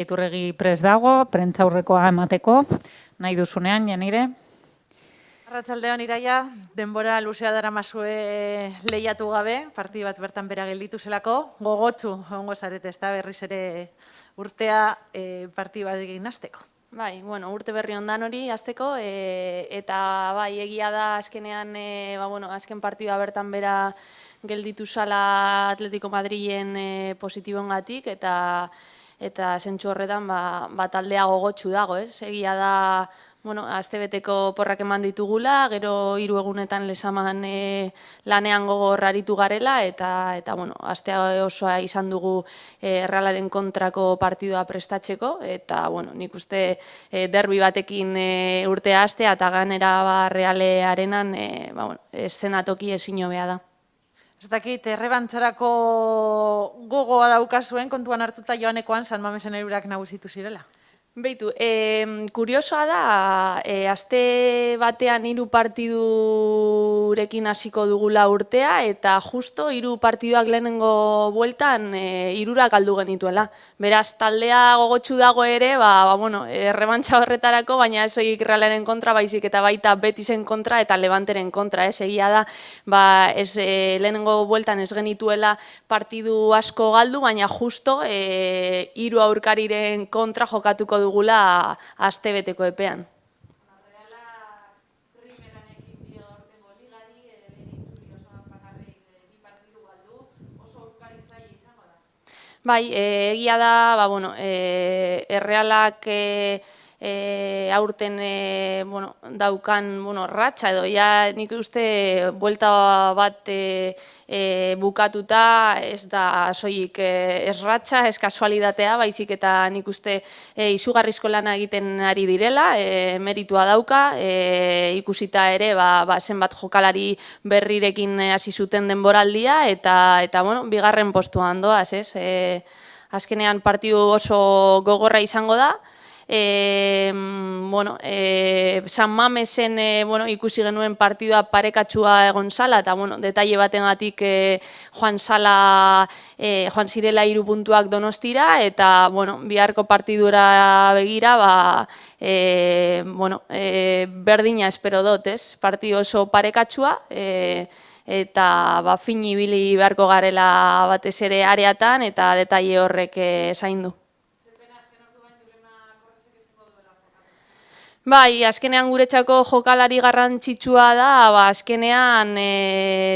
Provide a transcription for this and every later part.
Iturregi prest dago, prentzaurrekoa emateko, nahi duzunean, Janire. Arratsaldeon Iraia, denbora luzea daramazue lehiatu gabe, partida bat bertan bera gelditu zelako, gogotsu egongo zarete, ezta berriz ere urtea partida bat egin hasteko. Bai, bueno, urte berri ondan hori hasteko, eta bai, egia da azkenean, azken partida bertan bera gelditu zala Atletico Madrilen positibongatik, eta zentzu horretan taldea gogotsu dago, ez? Egia da, astebeteko porrak eman ditugula, gero 3 egunetan lesaman lanean gogor aritu garela, eta astea osoa izan dugu Realaren kontrako partidua prestatzeko, eta nik uste derbi batekin urtea hastea, eta ganera Realearenan eszenatoki ezin hobea da. Ez dakit, errebantzarako gogoa daukazuen kontuan hartuta joanekoan San Mamesen hirurak nagusitu zirela. Beitu, kuriosoa da, aste batean 3 partidurekin hasiko dugula urtea, eta justo 3 partiduak lehenengo bueltan 3 galdu genituela. Beraz, taldea gogotsu dago ere, errebantza horretarako, baina ez soilik Realaren kontra, baizik eta baita Betisen kontra eta Levanteren kontra. Egia da, lehenengo bueltan ez genituela partidu asko galdu, baina justo 3 aurkariren kontra jokatuko dugula astebeteko epean. Realak primeran ekin dio aurtengo ligari, lehen itzuli osoan bakarrik 2 partidu galdu, oso aurkari zaila izango da. Bai, egia da, Errealak aurten daukan ratxa edo, nik uste buelta bat bukatuta ez da soilik ez ratxa, ez kasualidatea, baizik eta nik uste izugarrizko lana egiten ari direla, meritua dauka, ikusita ere zenbat jokalari berrirekin hasi zuten denboraldia, eta bigarren postuan doaz, ez? Azkenean partidu oso gogorra izango da. San Mamesen ikusi genuen partidua parekatsua egon zala, eta detaile batengatik joan zirela 3 puntuak Donostira, eta biharko partidura begira, berdina espero dut, ez? Partidu oso parekatsua, eta fin ibili beharko garela batez ere areatan, eta detaile horrek zaindu. Bai, azkenean guretzako jokalari garrantzitsua da, azkenean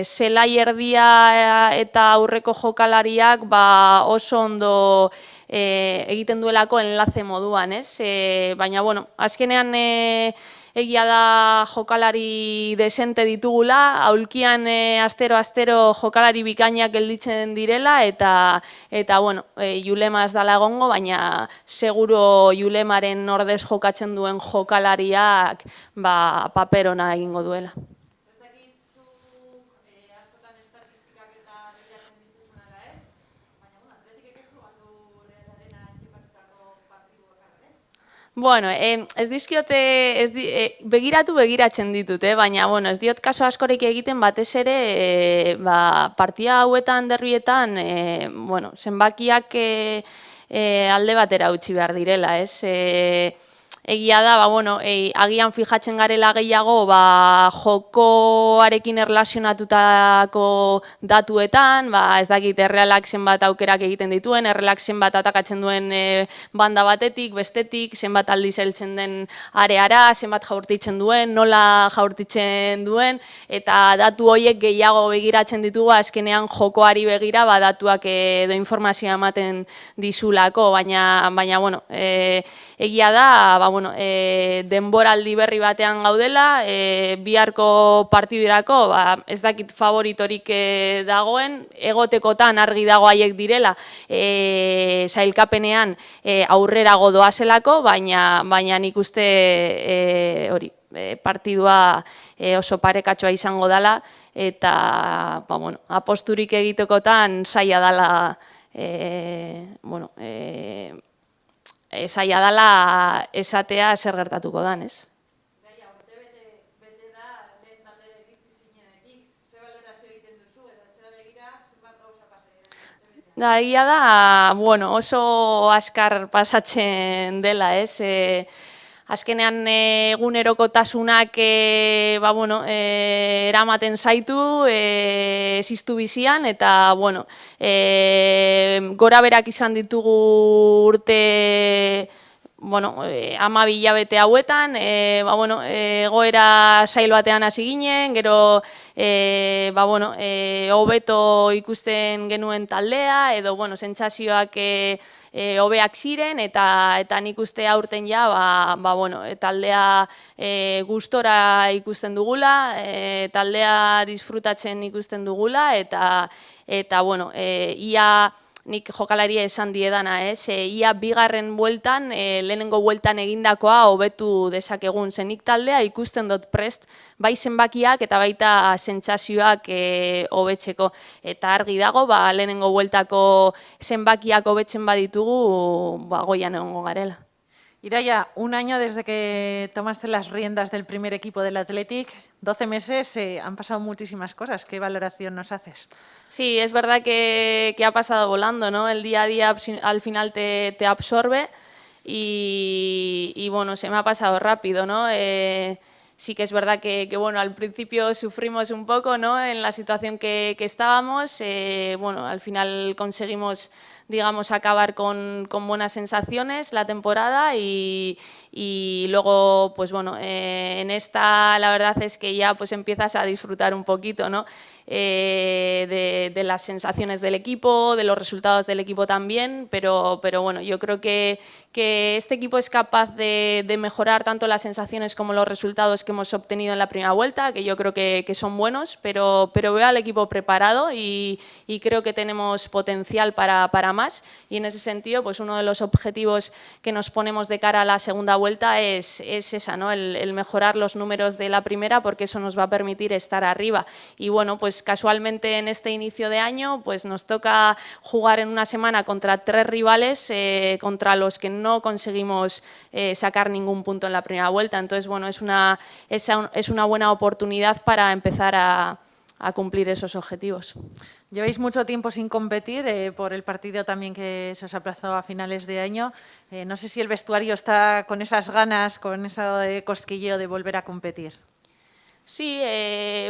zelai erdia eta aurreko jokalariak oso ondo egiten duelako enlace moduan, ez? Baina, azkenean egia da jokalari desente ditugula, aulkian astero jokalari bikainak gelditzen direla, eta Julema ez dala egongo, baina seguro Julemaren ordez jokatzen duen jokalariak paper ona egingo duela. Ez dakit zuk askotan estatistikak eta bilatzen dituzuna da ez, baina Atletikek ez du galdu Realarena etxepartutako partidu bakarra ez? Bueno, ez dizkiote, begiratzen ditut, baina ez diot kaso askorik egiten batez ere partida hauetan derbietan zenbakiak alde batera utzi behar direla, ez? Egia da, agian fijatzen garela gehiago jokoarekin erlazionatutako datuetan, ez dakit Errealak zenbat aukerak egiten dituen, Errealak zenbat atakatzen duen banda batetik, bestetik, zenbat aldiz heltzen den areara, zenbat jaurtitzen duen, nola jaurtitzen duen, eta datu horiek gehiago begiratzen ditugu, azkenean jokoari begira datuak edo informazioa ematen dizulako, baina egia da, denboraldi berri batean gaudela, biharko partidurako, ez dakit favoritorik dagoen, egotekotan argi dago haiek direla, sailkapenean aurrera godoazelako, baina nik uste partidua oso parekatxoa izango dela, eta aposturik egitekotan zaila dela, zaila dela esatea zer gertatuko dan, ez? Gaia, urte da, lehen taldera iritsi zinenetik, ze balorazio egiten duzu, eta atzera begira, zenbat gauza pasa dira urte betean? Da, egia da, bueno, oso askar pasatzen dela, ez? Azkenean egunerokotasunak ba, bueno, eramaten zaitu, ziztu bizian, eta bueno, gora berak izan ditugu urte, bueno, 12 hilabete hauetan, ba, bueno, egoera sail batean hasi ginen, gero ba, bueno, hobeto ikusten genuen taldea, edo bueno, sentsazioak hobeak ziren, eta nik uste aurten ja, ba, bueno, taldea gustora ikusten dugula, taldea disfrutatzen ikusten dugula, eta bueno, ia nik jokalaria esan diedana, ia bigarren bueltan, lehenengo bueltan egindakoa hobetu dezakegun. Nik taldea ikusten dut prest, bai zenbakiak eta baita sentsazioak hobetzeko. Eta argi dago, lehenengo bueltako zenbakiak hobetzen baditugu, goian egongo garela. Ireia, un año desde que tomaste las riendas del primer equipo del Athletic, 12 meses, han pasado muchísimas cosas. ¿Qué valoración nos haces? Sí, es verdad que ha pasado volando, ¿no? El día a día al final te absorbe y bueno, se me ha pasado rápido, ¿no? Sí que es verdad que bueno, al principio sufrimos un poco, ¿no? En la situación que estábamos, bueno, al final conseguimos, digamos, acabar con buenas sensaciones la temporada y luego, pues bueno, en esta la verdad es que ya pues empiezas a disfrutar un poquito, ¿no? De las sensaciones del equipo, de los resultados del equipo también, pero bueno, yo creo que este equipo es capaz de mejorar tanto las sensaciones como los resultados que hemos obtenido en la primera vuelta, que yo creo que son buenos, pero veo al equipo preparado y creo que tenemos potencial para más, y en ese sentido, pues uno de los objetivos que nos ponemos de cara a la segunda vuelta es esa, ¿no? El mejorar los números de la primera, porque eso nos va a permitir estar arriba. Y bueno, pues casualmente en este inicio de año pues nos toca jugar en una semana contra 3 rivales contra los que no conseguimos sacar ningún punto en la primera vuelta. Entonces, bueno, es una buena oportunidad para empezar a cumplir esos objetivos. Lleváis mucho tiempo sin competir por el partido también que se os aplazó a finales de año. No sé si el vestuario está con esas ganas, con ese cosquilleo de volver a competir. Sí,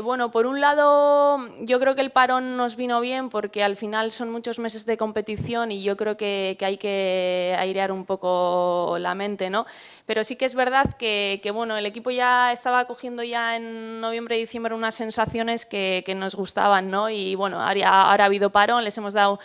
bueno, por un lado yo creo que el parón nos vino bien porque al final son muchos meses de competición y yo creo que hay que airear un poco la mente, ¿no? Pero sí que es verdad que bueno, el equipo ya estaba cogiendo ya en noviembre y diciembre unas sensaciones que nos gustaban, ¿no? Y bueno, ahora ha habido parón, les hemos dado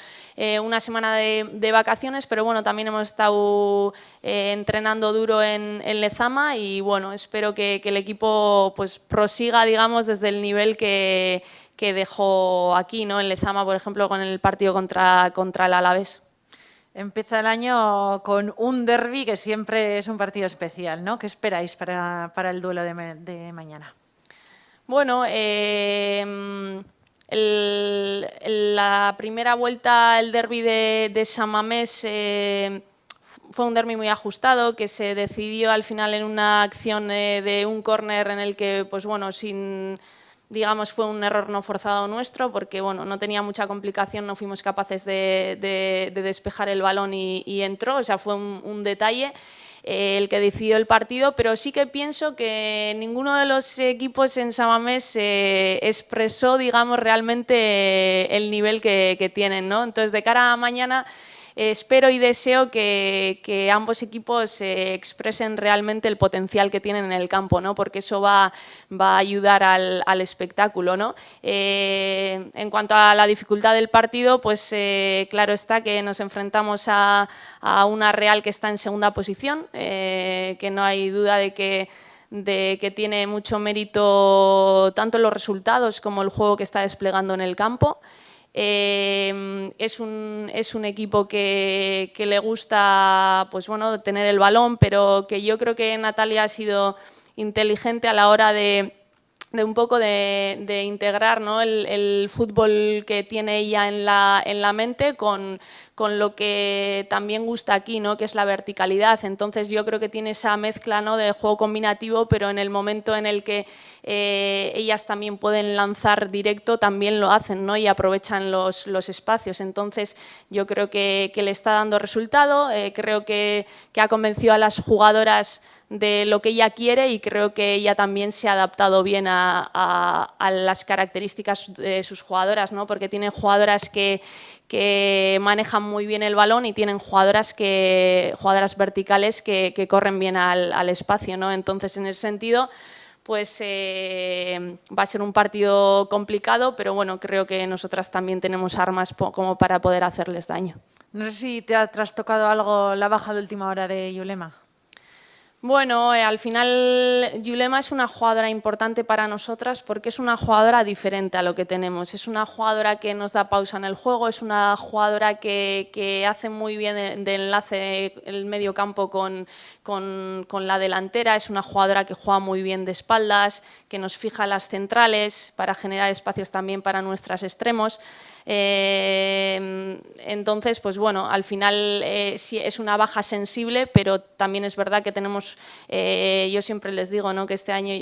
una semana de vacaciones, pero bueno, también hemos estado entrenando duro en Lezama y bueno, espero que el equipo pues prosiga, digamos, desde el nivel que dejó aquí, ¿no? En Lezama, por ejemplo, con el partido contra el Alavés. Empieza el año con un derbi que siempre es un partido especial, ¿no? ¿Qué esperáis para el duelo de mañana? Bueno, la primera vuelta, el derbi de San Mamés, fue un derbi muy ajustado que se decidió al final en una acción de un córner en el que, pues bueno, digamos, fue un error no forzado nuestro porque bueno, no tenía mucha complicación, no fuimos capaces de despejar el balón y entró, o sea, fue un detalle el que decidió el partido, pero sí que pienso que ninguno de los equipos en San Mamés expresó, digamos, realmente el nivel que tienen, ¿no? Entonces, de cara a mañana, espero y deseo que ambos equipos expresen realmente el potencial que tienen en el campo, ¿no? Porque eso va a ayudar al espectáculo, ¿no? En cuanto a la dificultad del partido, pues claro está que nos enfrentamos a una Real que está en segunda posición, que no hay duda de que tiene mucho mérito tanto los resultados como el juego que está desplegando en el campo. Es un equipo que le gusta, pues bueno, tener el balón, pero que yo creo que Natalia ha sido inteligente a la hora de un poco de integrar, ¿no? el fútbol que tiene ella en la mente con lo que también gusta aquí, ¿no? Que es la verticalidad. Entonces yo creo que tiene esa mezcla, ¿no? De juego combinativo, pero en el momento en el que ellas también pueden lanzar directo, también lo hacen, ¿no? Y aprovechan los espacios. Entonces yo creo que le está dando resultado, creo que ha convencido a las jugadoras de lo que ella quiere y creo que ella también se ha adaptado bien a las características de sus jugadoras, ¿no? Porque tienen jugadoras que manejan muy bien el balón y tienen jugadoras verticales que corren bien al espacio, ¿no? Entonces, en ese sentido, pues va a ser un partido complicado, pero bueno, creo que nosotras también tenemos armas como para poder hacerles daño. No sé si te ha trastocado algo la baja de última hora de Yulema. Bueno, al final Yulema es una jugadora importante para nosotras porque es una jugadora diferente a lo que tenemos. Es una jugadora que nos da pausa en el juego, es una jugadora que hace muy bien de enlace el medio campo con la delantera, es una jugadora que juega muy bien de espaldas, que nos fija las centrales para generar espacios también para nuestros extremos. Entonces, pues bueno, al final sí es una baja sensible, pero también es verdad que tenemos, yo siempre les digo, ¿no? Que este año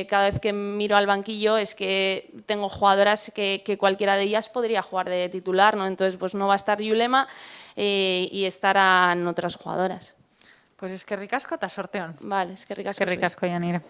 cada vez que miro al banquillo es que tengo jugadoras que cualquiera de ellas podría jugar de titular, ¿no? Entonces, pues no va a estar Yulema y estarán otras jugadoras. Pues es que ricasco, ta sorteón. Vale, es que ricasco. Eskerrik asko, Yanira.